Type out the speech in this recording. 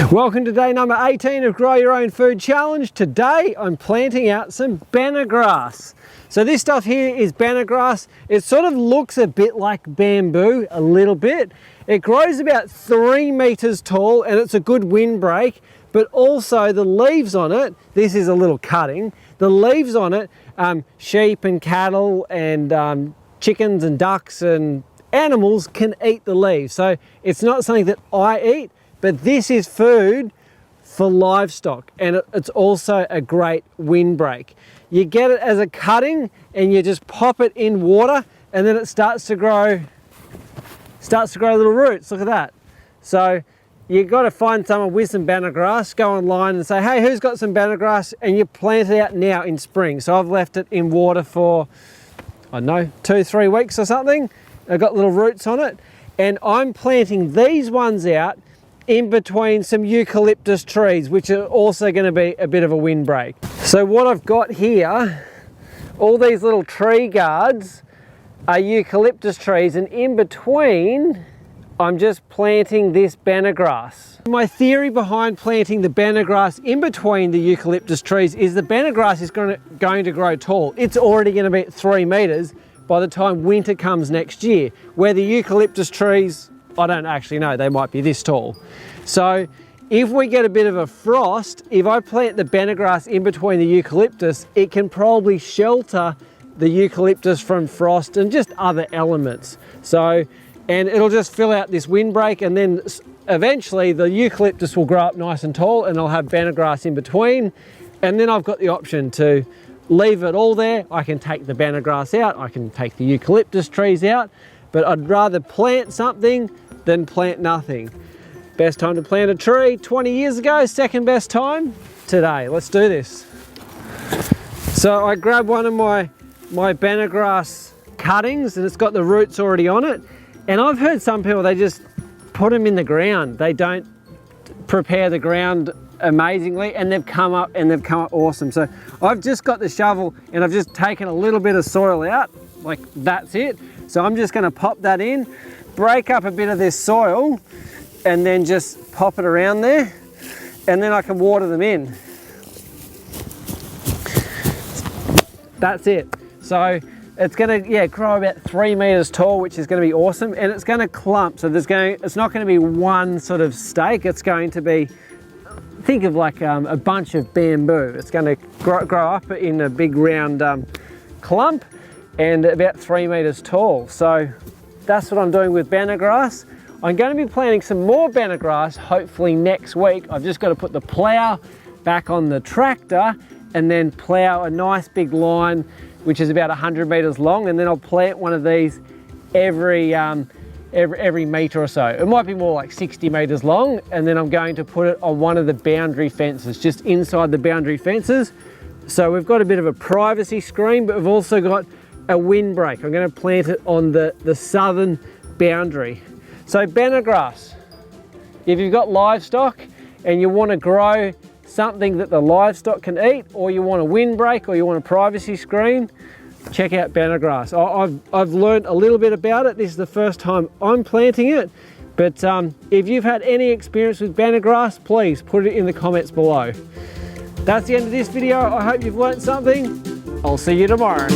Welcome to day number 18 of Grow Your Own Food Challenge. Today I'm planting out some Bana grass. So this stuff here is Bana grass. It sort of looks a bit like bamboo, a little bit. It grows about 3 meters tall and it's a good windbreak, but also the leaves on it, this is a little cutting, the leaves on it, sheep and cattle and chickens and ducks and animals can eat the leaves. So it's not something that I eat, but this is food for livestock, and it's also a great windbreak. You get it as a cutting and you just pop it in water and then it starts to grow little roots. Look at that. So you got to find someone with some Bana grass, go online and say, hey, who's got some Bana grass? And you plant it out now in spring. So I've left it in water for, I don't know, 2-3 weeks or something. I've got little roots on it, and I'm planting these ones out in between some eucalyptus trees, which are also going to be a bit of a windbreak. So what I've got here, all these little tree guards are eucalyptus trees, and in between I'm just planting this Bana grass. My theory behind planting the Bana grass in between the eucalyptus trees is the Bana grass is going to grow tall. It's already going to be at 3 meters by the time winter comes next year, where the eucalyptus trees, I don't actually know, they might be this tall. So if we get a bit of a frost, if I plant the Bana grass in between the eucalyptus, it can probably shelter the eucalyptus from frost and just other elements. So, and it'll just fill out this windbreak, and then eventually the eucalyptus will grow up nice and tall and I'll have Bana grass in between. And then I've got the option to leave it all there. I can take the Bana grass out, I can take the eucalyptus trees out, but I'd rather plant something than plant nothing. Best time to plant a tree, 20 years ago. Second best time, today. Let's do this. So I grab one of my Bana grass cuttings, and it's got the roots already on it. And I've heard some people, they just put them in the ground. They don't prepare the ground amazingly, and they've come up awesome. So I've just got the shovel and I've just taken a little bit of soil out, like that's it. So I'm just going to pop that in, break up a bit of this soil, and then just pop it around there, and then I can water them in. That's it. So it's going to grow about 3 meters tall, which is going to be awesome, and it's going to clump. So it's not going to be one sort of stake. It's going to be, think of like a bunch of bamboo. It's going to grow up in a big round clump and about 3 meters tall. So that's what I'm doing with Bana grass. I'm going to be planting some more Bana grass hopefully next week. I've just got to put the plough back on the tractor and then plough a nice big line, which is about 100 meters long, and then I'll plant one of these every meter or so. It might be more like 60 meters long, and then I'm going to put it on one of the boundary fences, just inside the boundary fences. So we've got a bit of a privacy screen, but we've also got a windbreak. I'm going to plant it on the southern boundary. So Bana grass, if you've got livestock and you want to grow something that the livestock can eat, or you want a windbreak, or you want a privacy screen, check out Bana grass. I've learned a little bit about it. This is the first time I'm planting it, but if you've had any experience with Bana grass, please put it in the comments below. That's the end of this video. I hope you've learned something. I'll see you tomorrow.